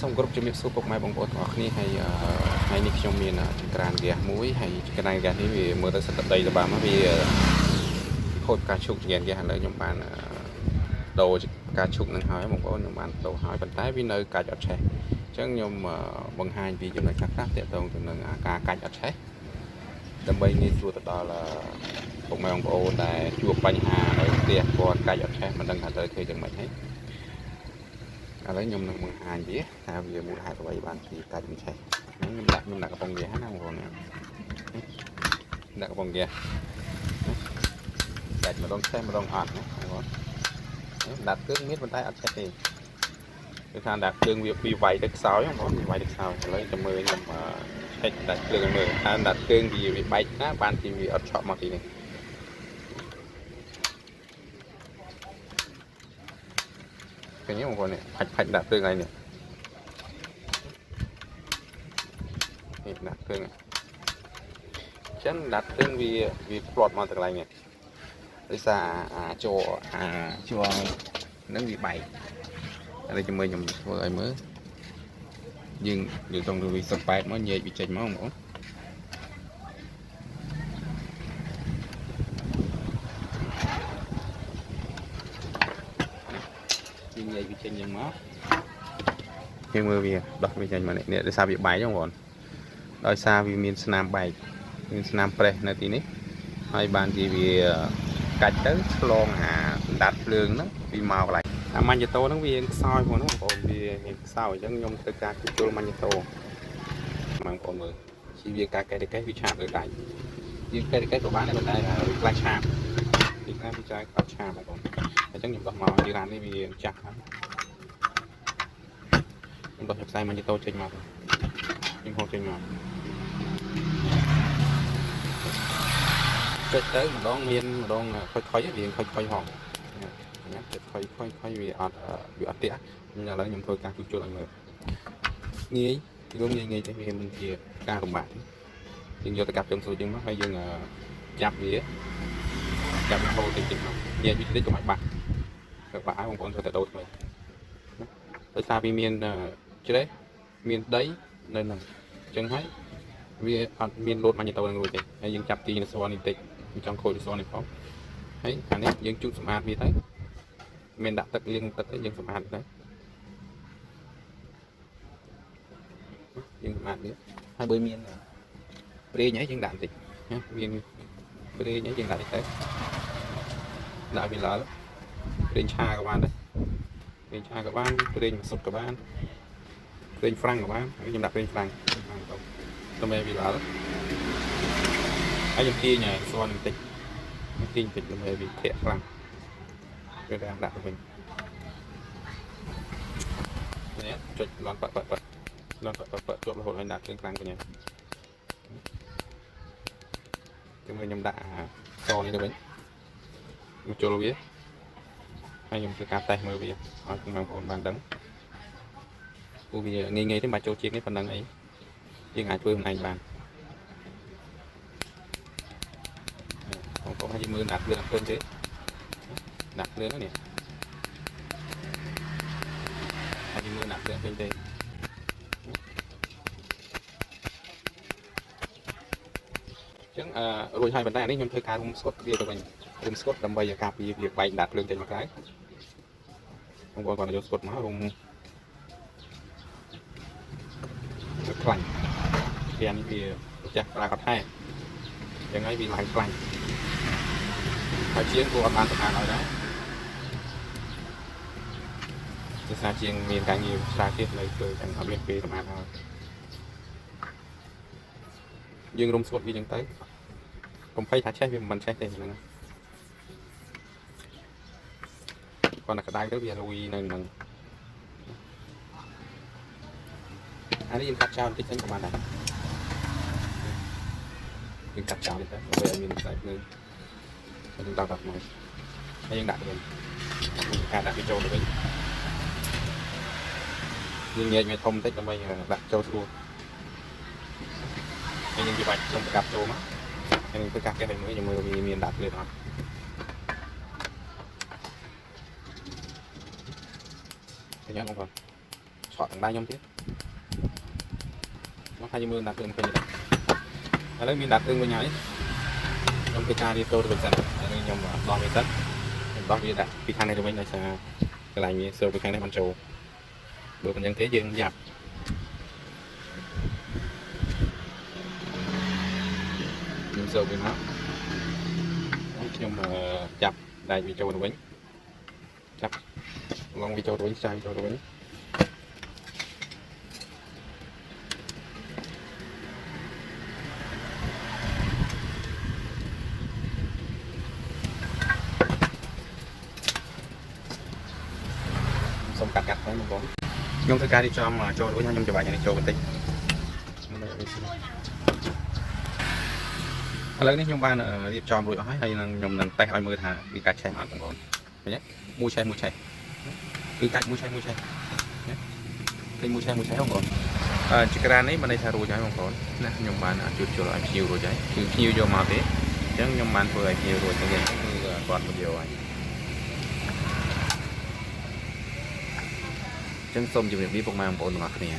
សូមគោរពជំរាបសួរពុកម៉ែបងប្អូនទាំងអស់គ្នាហើយថ្ងៃនេះខ្ញុំមានចង្ក្រានហ្គាសមួយហើយចង្ក្រានហ្គាសនេះវាមើលទៅសិតដីទៅបានមកវាខូចការឈូកចង្ក្រានហ្គាសឥឡូវខ្ញុំបានដូរការឈូកនឹងហើយបងប្អូនខ្ញុំបានដូរហើយប៉ុន្តែវានៅកាច់អត់ឆេះអញ្ចឹងខ្ញុំបង្ហាញពីចំណុចខ្លះៗទាក់ទងទៅនឹងការកាច់អត់ឆេះដើម្បីងាយស្រួលទៅដល់ពុកម៉ែបងប្អូនដែលជួបបញ្ហានៅផ្ទះគាត់កាច់អត់ឆេះមិនដឹងថាត្រូវធ្វើយ៉ាងម៉េចហើយឥឡូវខ្ញុំនឹងបង្ហាញវាថាវាមូលហេតុអ្វីបានពីកាច់មិនឆេះខ្ញុំដាក់កំប៉ុងហ្គាសណាបងប្អូនដាក់កំប៉ុងហ្គាសកាច់ម្ដងឆេះម្ដងអត់ណាបងប្អូនដាក់គ្រឿងមានប៉ុន្តែអត់ឆេះទេគឺថាដាក់គ្រឿងវាវាយទៅខ្សោយបងប្អូនវាយទៅខ្សោយឥឡូវចាំមើលខ្ញុំឆេះដាក់គ្រឿងមើលថាដាក់គ្រឿងវាបែកណាបានពីវាអត់ឆក់មកទីនេះឃើញទេបងប្អូននេះផាច់ដាក់គ្រឿងហើយនេះដាក់គ្រឿងអញ្ចឹងដាក់គ្រឿងវាផ្្លាត់មកទៅកន្លែងនេះដោយសារជួរនឹងវាបែកឥឡូវចាំមើលខ្ញុំធ្វើឲ្យមើលយើងចង់វាសប៉ែតមកញែកវាចេញមកបងប្អូនយើងញែកវាចេញយ៉ាងមកយើងមើលវាដោះវាចេញមកនេះដោយសារវាបែកហ្នឹងបងប្អូនដោយសារវាមានស្នាមបែកមានស្នាមប្រេះនៅទីនេះហើយបានជាវាកាច់ទៅឆ្លងដាត់ភ្លើងហ្នឹងពីមកកន្លែងម៉ាញ់តូហ្នឹងវាខ្សោយបងប្អូនវាមានខ្សោយអញ្ចឹងខ្ញុំធ្វើការជួសម៉ាញ់តូបងប្អូនមើលជីវាការកែកេះវាឆាបលើដៃយើងកែកេះក៏បានដែរប៉ុន្តែវាខ្លាចឆាបពីខាងវាចាយខ្លាចឆាបបងប្អូនអញ្ចឹងខ្ញុំដោះមកយីរ៉ាននេះវាចាស់ហើយខ្ញុំដោះខ្សែម៉ាញ់តូចេញមកខ្ញុំហូតចេញមកចេញទៅម្ដងមានម្ដងខុយរៀងខុយហងណាចិត្តខុយវាអត់ទាក់ឥឡូវខ្ញុំធ្វើការជួសជុលឲ្យមើលងាយងាយតែវាមិនជាការលំបាកយើងយកទៅកាប់ចុងស្រួយជាងមកហើយយើងចាប់វាហូរតិចមកញែកវាតិចកុំឲ្យបាក់ទៅបាក់ឲ្យបងប្អូនត្រូវតែដូរថ្មីដោយសារវាមានជ្រេះមានដីនៅហ្នឹងអញ្ចឹងហើយវាអត់មានលោតម៉ាញ់តូនឹងរួចទេហើយយើងចាប់ទីនៅសនេះតិចចង់ខូចនៅសនេះផងហើយអានេះយើងជូតសម្អាតវាទៅមានដាក់ទឹកលាងទឹកទៅយើងសម្អាតទៅយើងសម្អាតវាហើយបើមានប្រេងអីយើងដាក់បន្តិចណាមានប្រេងអីយើងដាក់តិចទៅដាក់វាឡើងប្រេងឆាក៏បានដែរប្រេងឆាក៏បានប្រេងម្សុទ្ធក៏បានប្រេងហ្វ្រាំងក៏បានហើយខ្ញុំដាក់ប្រេងហ្វ្រាំងដើម្បីវាឡើងហើយខ្ញុំទាញស្វនបន្តិចដើម្បីវាធាក់ខ្លាំងវាដាក់ទៅវិញនេះចុចលន់ប៉ជាប់រហូតឲ្យដាក់គ្រឿងខ្លាំងវិញហើយខ្ញុំដាក់សនេះទៅវិញមកចូលវាហើយខ្ញុំធ្វើការតេស្តមើលវាឲ្យបងប្អូនបានដឹងព្រោះវាងាយទេមិនបាច់ចូលជាងនេះប៉ុណ្ណឹងអីយើងអាចធ្វើខ្លួនឯងបានបងប្អូនឲ្យមើលដាក់គ្រឿងទេដាក់គ្រឿងនេះហើយមើលដាក់គ្រឿងពេញទេអញ្ចឹងរួចហើយប៉ុន្តែនេះខ្ញុំធ្វើការរុំស្កុតវាទៅវិញរុំស្កុតដើម្បីឲ្យការពារវាបែកដាក់គ្រឿងចេញមកក្រៅបងប្អូនគាត់យកស្កុតមករុំខ្លាញ់វានេះវាចាស់ប្រាកដថែអញ្ចឹងហើយវាឡើងខ្លាញ់ហើយជាងគួរអត់បានសម្អាតឲ្យដែរដោយសារជាងមានការងារច្រើនទៀតនៅធ្វើចឹងអត់មានពេលសម្អាតឲ្យយើងរុំស្កុតវាចឹងទៅកុំភ័យថាឆេះវាមិនឆេះទេហ្នឹងគាត់តែក្តៅទៅវាលុយនៅហ្នឹងអានេះយើងកាត់ចោលបន្តិចចឹងក៏បានដែរយើងកាត់ចោលទៅដើម្បីឲ្យមានខ្សែភ្លើងយើងដាក់មកហើយយើងដាក់ទៅវិញការដាក់វាចូលទៅវិញយើងញែកវាធំបន្តិចដើម្បីដាក់ចូលស្រួលហើយយើងវាបាច់ខ្ញុំកាត់ចូលមកហើយយើងធ្វើការកេះឲ្យមើលយើងមើលវាមានដាក់ភ្លើងអត់ឃើញអត់បងប្អូន sọt thằng ba nhông chứ nó hay mưa đặt tương phải vậy lấy mình đặt tương với nhảy trong cái chai đi tôi được sẵn nhông đo về tất đo về đặt cái khăn này tụi mình là sao cái này như sơ cái khăn này bằng trầu bữa mình nhân thế dương dập nhưng sơ với nó nhưng mà chập đây bị trầu nó chập long bị trầu nó sai trầu nó xong cắt đấy một con nhông thứ ca đi cho mà cho đối nhau nhông cho bạn này cho mình tí lớn đấy nhông ba là đi cho rồi hỏi hay là nhông lần tay hỏi mưa thà đi cắt xe mà còn nhé mua xe cứ cắt mua xe thì mua xe không còn chỉ cái này mà đây thà rồi trái không còn nè nhông ba là chuột lại nhiều rồi trái cứ nhiều vô mà thế chẳng nhông ba vừa nhiều rồi cho nên còn một điều này chân sông chụp việc đi bông mang bộ ngọt nè